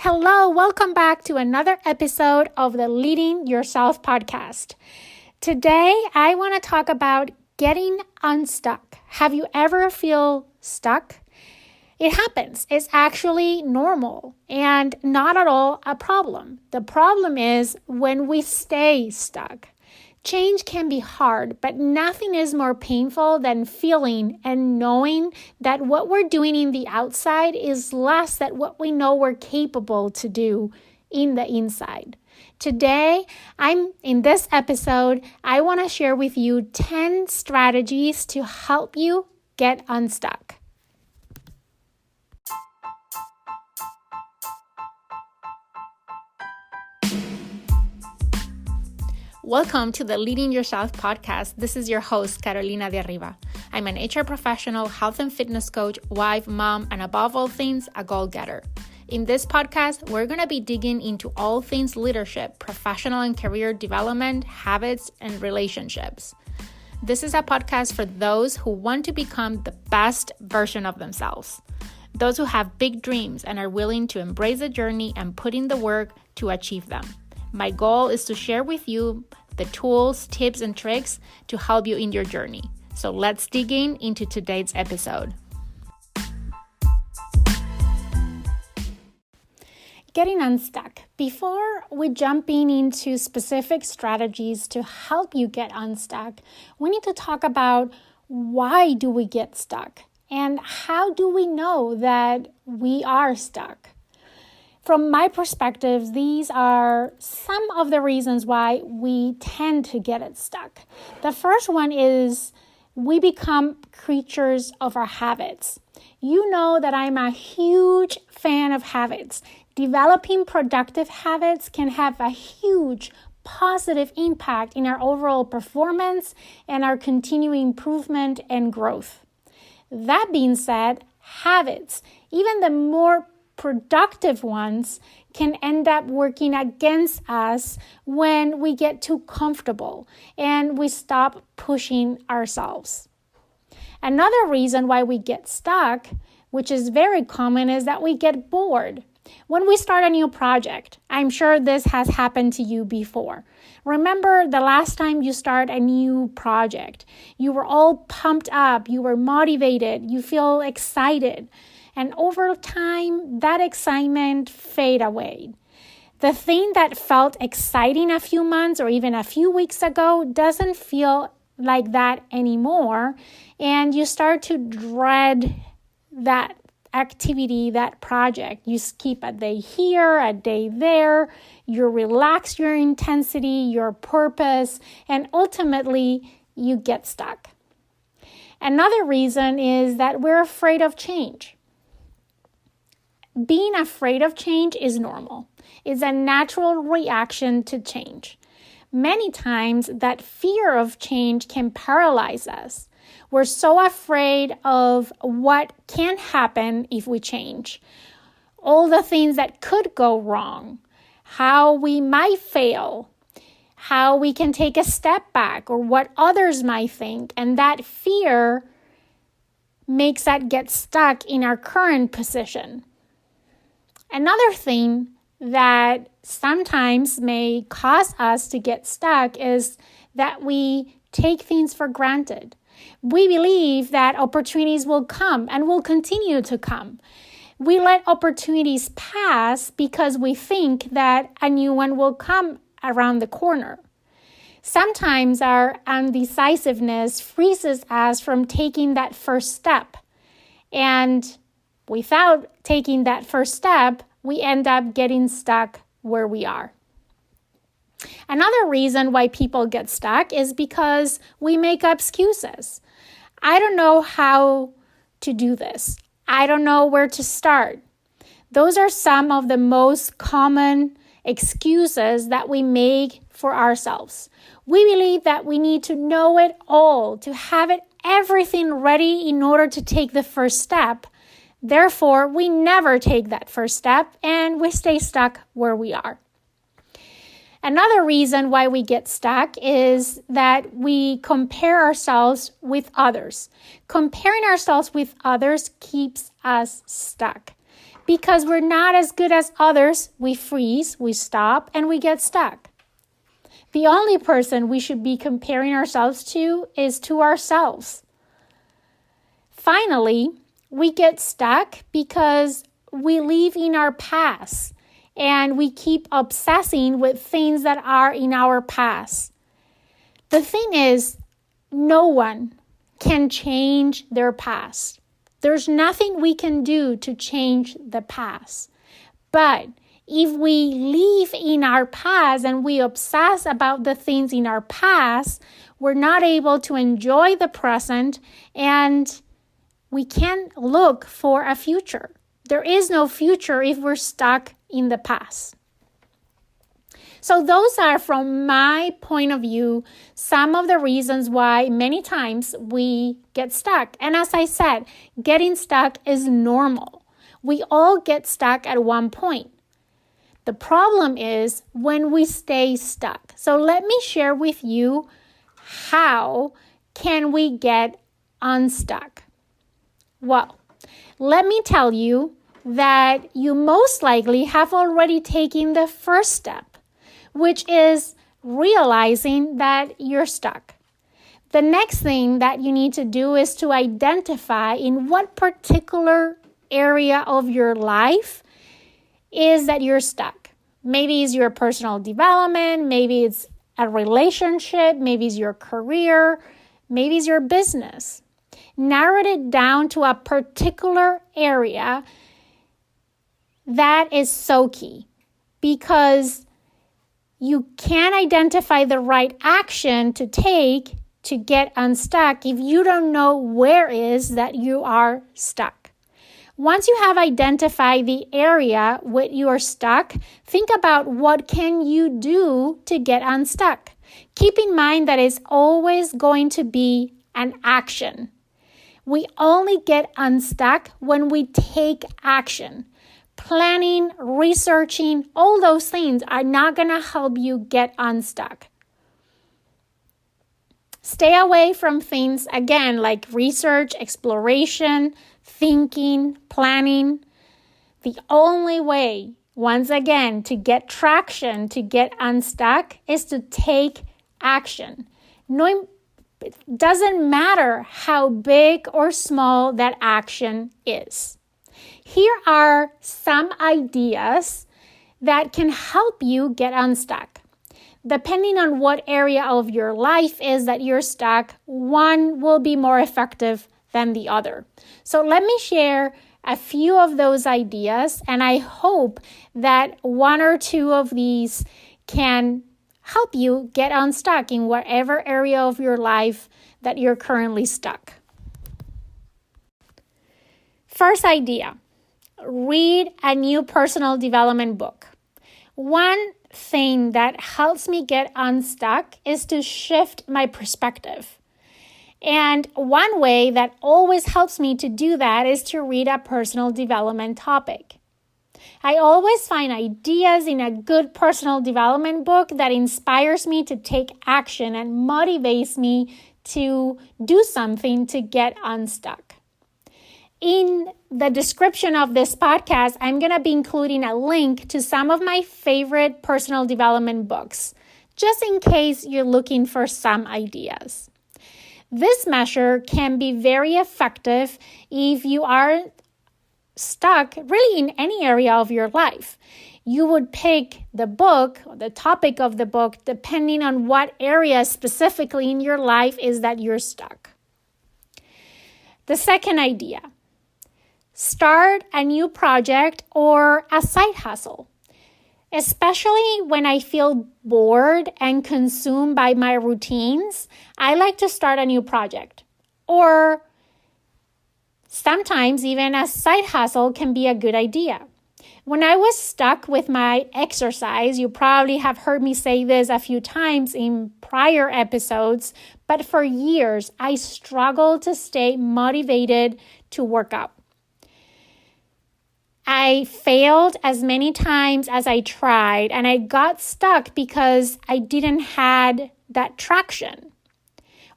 Hello, welcome back to another episode of the Leading Yourself podcast. Today, I want to talk about getting unstuck. Have you ever feel stuck? It happens. It's actually normal and not at all a problem. The problem is when we stay stuck. Change can be hard, but nothing is more painful than feeling and knowing that what we're doing in the outside is less than what we know we're capable to do in the inside. Today, in this episode, I want to share with you 10 strategies to help you get unstuck. Welcome to the Leading Yourself podcast. This is your host, Carolina de Arriba. I'm an HR professional, health and fitness coach, wife, mom, and above all things, a goal-getter. In this podcast, we're going to be digging into all things leadership, professional and career development, habits, and relationships. This is a podcast for those who want to become the best version of themselves. Those who have big dreams and are willing to embrace the journey and put in the work to achieve them. My goal is to share with you the tools, tips, and tricks to help you in your journey. So let's dig into today's episode. Getting unstuck. Before we jump into specific strategies to help you get unstuck, we need to talk about why do we get stuck and how do we know that we are stuck. From my perspective, these are some of the reasons why we tend to get it stuck. The first one is we become creatures of our habits. You know that I'm a huge fan of habits. Developing productive habits can have a huge positive impact in our overall performance and our continuing improvement and growth. That being said, habits, even the more productive ones, can end up working against us when we get too comfortable and we stop pushing ourselves. Another reason why we get stuck, which is very common, is that we get bored. When we start a new project, I'm sure this has happened to you before. Remember the last time you start a new project, you were all pumped up, you were motivated, you feel excited. And over time, that excitement fade away. The thing that felt exciting a few months or even a few weeks ago doesn't feel like that anymore. And you start to dread that activity, that project. You skip a day here, a day there. You relax your intensity, your purpose, and ultimately you get stuck. Another reason is that we're afraid of change. Being afraid of change is normal. It's a natural reaction to change. Many times that fear of change can paralyze us. We're so afraid of what can happen if we change. All the things that could go wrong, how we might fail, how we can take a step back, or what others might think. And that fear makes us get stuck in our current position. Another thing that sometimes may cause us to get stuck is that we take things for granted. We believe that opportunities will come and will continue to come. We let opportunities pass because we think that a new one will come around the corner. Sometimes our undecisiveness freezes us from taking that first step. And without taking that first step, we end up getting stuck where we are. Another reason why people get stuck is because we make up excuses. I don't know how to do this. I don't know where to start. Those are some of the most common excuses that we make for ourselves. We believe that we need to know it all, to have everything ready in order to take the first step. Therefore, we never take that first step and we stay stuck where we are. Another reason why we get stuck is that we compare ourselves with others. Comparing ourselves with others keeps us stuck. Because we're not as good as others, we freeze, we stop, and we get stuck. The only person we should be comparing ourselves to is to ourselves. Finally, we get stuck because we live in our past and we keep obsessing with things that are in our past. The thing is, no one can change their past. There's nothing we can do to change the past. But if we live in our past and we obsess about the things in our past, we're not able to enjoy the present and we can't look for a future. There is no future if we're stuck in the past. So those are, from my point of view, some of the reasons why many times we get stuck. And as I said, getting stuck is normal. We all get stuck at one point. The problem is when we stay stuck. So let me share with you how can we get unstuck. Well, let me tell you that you most likely have already taken the first step, which is realizing that you're stuck. The next thing that you need to do is to identify in what particular area of your life is that you're stuck. Maybe it's your personal development, maybe it's a relationship, maybe it's your career, maybe it's your business. Narrow it down to a particular area that is so key, because you can't identify the right action to take to get unstuck if you don't know where is that you are stuck. Once you have identified the area where you are stuck, think about what can you do to get unstuck. Keep in mind that it's always going to be an action. We only get unstuck when we take action. Planning, researching, all those things are not going to help you get unstuck. Stay away from things, again, like research, exploration, thinking, planning. The only way, once again, to get traction, to get unstuck, is to take action. It doesn't matter how big or small that action is. Here are some ideas that can help you get unstuck. Depending on what area of your life is that you're stuck, one will be more effective than the other. So let me share a few of those ideas, and I hope that one or two of these can help you get unstuck in whatever area of your life that you're currently stuck. First idea. Read a new personal development book. One thing that helps me get unstuck is to shift my perspective. And one way that always helps me to do that is to read a personal development topic. I always find ideas in a good personal development book that inspires me to take action and motivates me to do something to get unstuck. In the description of this podcast, I'm going to be including a link to some of my favorite personal development books, just in case you're looking for some ideas. This measure can be very effective if you are stuck really in any area of your life. You would pick the book, the topic of the book, depending on what area specifically in your life is that you're stuck. The second idea. Start a new project or a side hustle. Especially when I feel bored and consumed by my routines, I like to start a new project. Or sometimes even a side hustle can be a good idea. When I was stuck with my exercise, you probably have heard me say this a few times in prior episodes, but for years I struggled to stay motivated to work out. I failed as many times as I tried, and I got stuck because I didn't have that traction.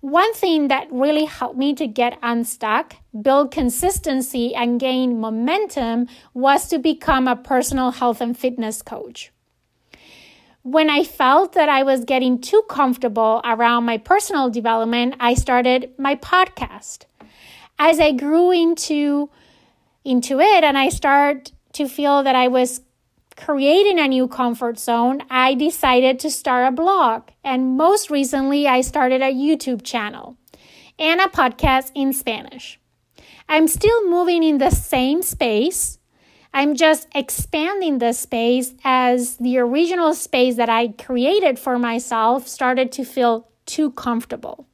One thing that really helped me to get unstuck, build consistency, and gain momentum was to become a personal health and fitness coach. When I felt that I was getting too comfortable around my personal development, I started my podcast. As I grew into it and I started to feel that I was creating a new comfort zone, I decided to start a blog. And most recently, I started a YouTube channel and a podcast in Spanish. I'm still moving in the same space. I'm just expanding the space as the original space that I created for myself started to feel too comfortable.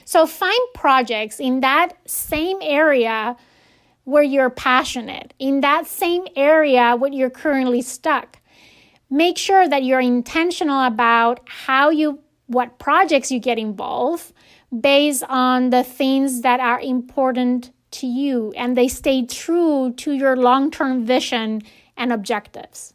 So find projects in that same area where you're passionate, in that same area where you're currently stuck. Make sure that you're intentional about what projects you get involved based on the things that are important to you and they stay true to your long-term vision and objectives.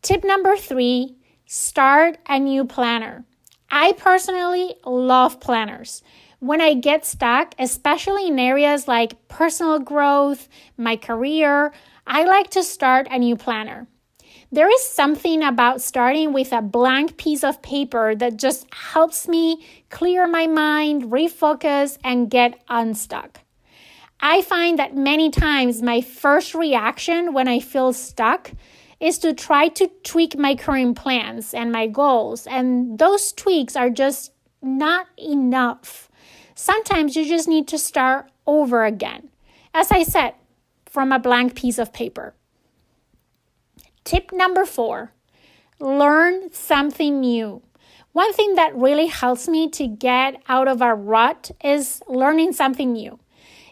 Tip number 3, start a new planner. I personally love planners. When I get stuck, especially in areas like personal growth, my career, I like to start a new planner. There is something about starting with a blank piece of paper that just helps me clear my mind, refocus, and get unstuck. I find that many times my first reaction when I feel stuck is to try to tweak my current plans and my goals, and those tweaks are just not enough. Sometimes you just need to start over again. As I said, from a blank piece of paper. Tip number 4, learn something new. One thing that really helps me to get out of a rut is learning something new.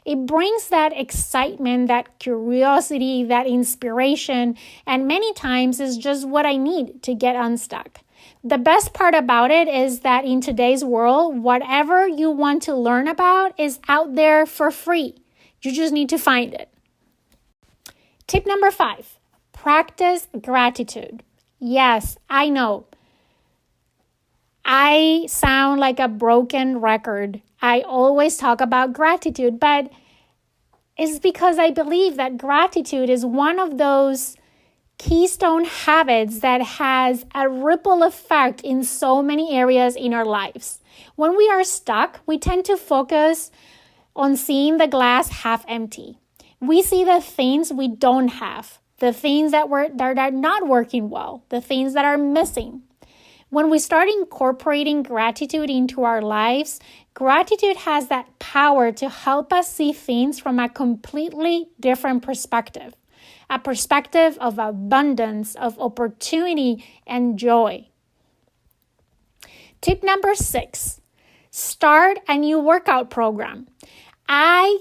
It brings that excitement, that curiosity, that inspiration, and many times is just what I need to get unstuck. The best part about it is that in today's world, whatever you want to learn about is out there for free. You just need to find it. Tip number 5, practice gratitude. Yes, I know. I sound like a broken record. I always talk about gratitude, but it's because I believe that gratitude is one of those keystone habits that has a ripple effect in so many areas in our lives. When we are stuck, we tend to focus on seeing the glass half empty. We see the things we don't have, the things that are not working well, the things that are missing. When we start incorporating gratitude into our lives, gratitude has that power to help us see things from a completely different perspective. A perspective of abundance, of opportunity, and joy. Tip number 6, start a new workout program. I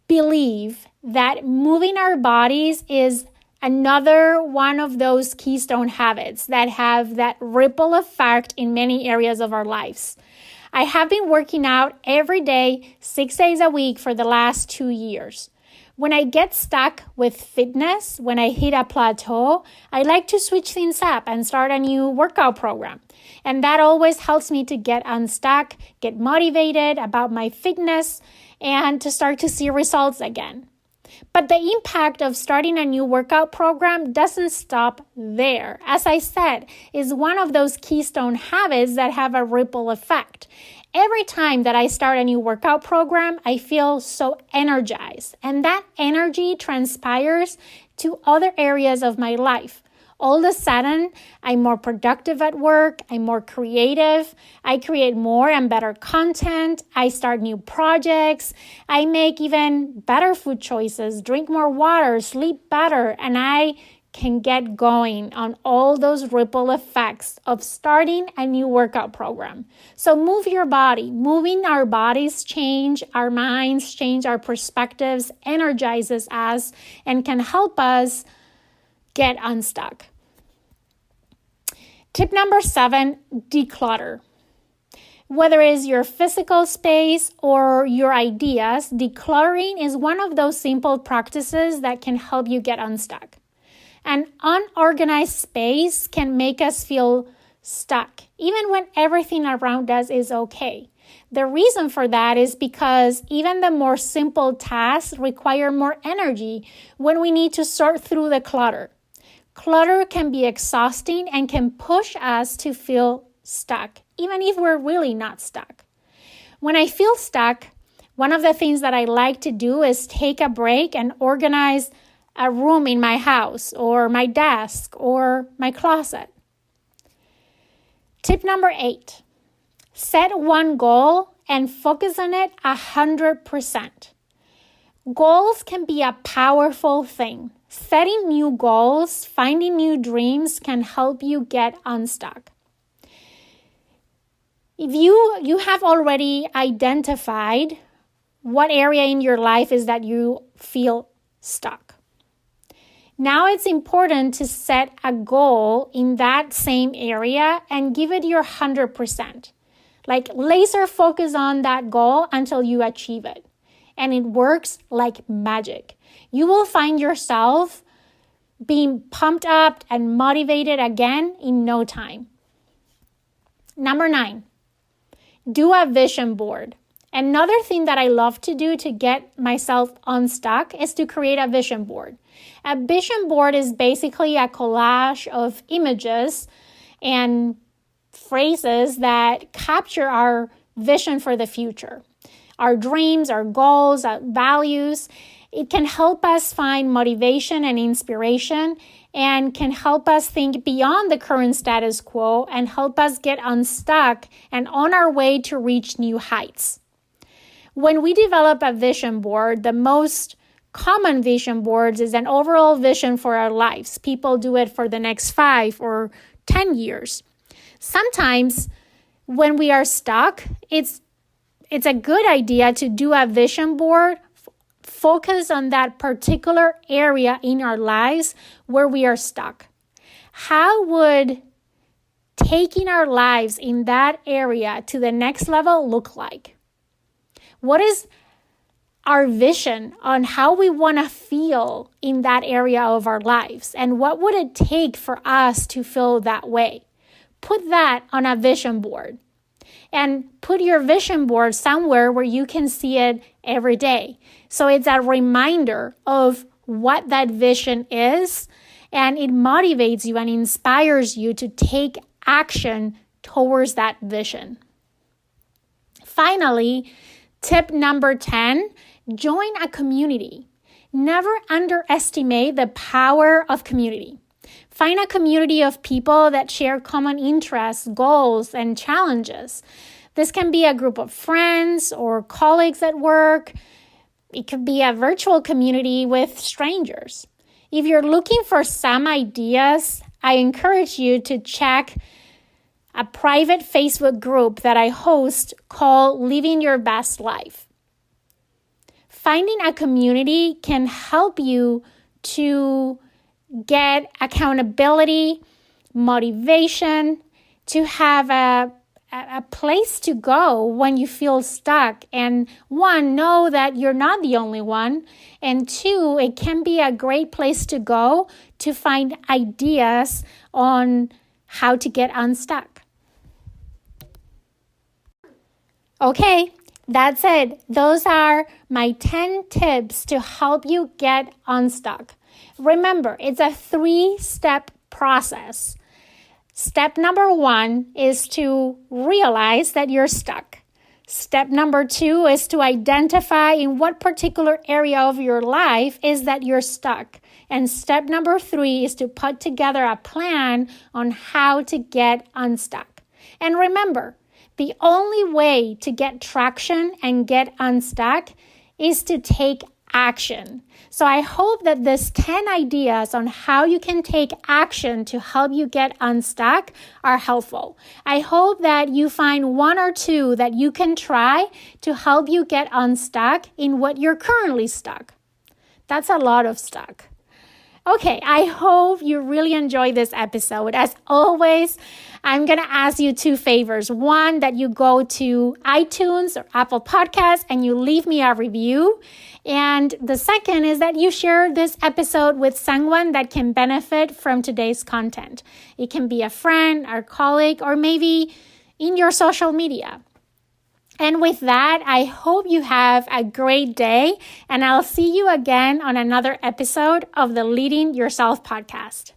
believe that moving our bodies is another one of those keystone habits that have that ripple effect in many areas of our lives. I have been working out every day, 6 days a week for the last 2 years. When I get stuck with fitness, when I hit a plateau, I like to switch things up and start a new workout program. And that always helps me to get unstuck, get motivated about my fitness, and to start to see results again. But the impact of starting a new workout program doesn't stop there. As I said, it's one of those keystone habits that have a ripple effect. Every time that I start a new workout program, I feel so energized, and that energy transpires to other areas of my life. All of a sudden, I'm more productive at work, I'm more creative, I create more and better content, I start new projects, I make even better food choices, drink more water, sleep better, and I can get going on all those ripple effects of starting a new workout program. So move your body. Moving our bodies change our minds, change our perspectives, energizes us, and can help us get unstuck. Tip number 7, declutter. Whether it's your physical space or your ideas, decluttering is one of those simple practices that can help you get unstuck. An unorganized space can make us feel so stuck. stuck, even when everything around us is okay. The reason for that is because even the more simple tasks require more energy when we need to sort through the clutter. Clutter can be exhausting and can push us to feel stuck, even if we're really not stuck. When I feel stuck, one of the things that I like to do is take a break and organize a room in my house or my desk or my closet. Tip number 8, set one goal and focus on it 100%. Goals can be a powerful thing. Setting new goals, finding new dreams can help you get unstuck. If you have already identified what area in your life is that you feel stuck, now it's important to set a goal in that same area and give it your 100%. Like laser focus on that goal until you achieve it. And it works like magic. You will find yourself being pumped up and motivated again in no time. Number 9, do a vision board. Another thing that I love to do to get myself unstuck is to create a vision board. A vision board is basically a collage of images and phrases that capture our vision for the future, our dreams, our goals, our values. It can help us find motivation and inspiration and can help us think beyond the current status quo and help us get unstuck and on our way to reach new heights. When we develop a vision board, the most common vision boards is an overall vision for our lives. People do it for the next 5 or 10 years. Sometimes when we are stuck, it's a good idea to do a vision board, focus on that particular area in our lives where we are stuck. How would taking our lives in that area to the next level look like? What is our vision on how we want to feel in that area of our lives? And what would it take for us to feel that way? Put that on a vision board. And put your vision board somewhere where you can see it every day. So it's a reminder of what that vision is, and it motivates you and inspires you to take action towards that vision. Finally, tip number 10, join a community. Never underestimate the power of community. Find a community of people that share common interests, goals, and challenges. This can be a group of friends or colleagues at work. It could be a virtual community with strangers. If you're looking for some ideas, I encourage you to check a private Facebook group that I host called Living Your Best Life. Finding a community can help you to get accountability, motivation, to have a place to go when you feel stuck. And 1, know that you're not the only one. And 2, it can be a great place to go to find ideas on how to get unstuck. Okay, that's it. Those are my 10 tips to help you get unstuck. Remember, it's a 3-step process. Step number 1 is to realize that you're stuck. Step number 2 is to identify in what particular area of your life is that you're stuck. And step number 3 is to put together a plan on how to get unstuck. And remember, the only way to get traction and get unstuck is to take action. So I hope that these 10 ideas on how you can take action to help you get unstuck are helpful. I hope that you find 1 or 2 that you can try to help you get unstuck in what you're currently stuck. That's a lot of stuck. Okay, I hope you really enjoyed this episode. As always, I'm going to ask you two favors. One, that you go to iTunes or Apple Podcasts and you leave me a review. And the second is that you share this episode with someone that can benefit from today's content. It can be a friend, or colleague, or maybe in your social media. And with that, I hope you have a great day, and I'll see you again on another episode of the Leading Yourself podcast.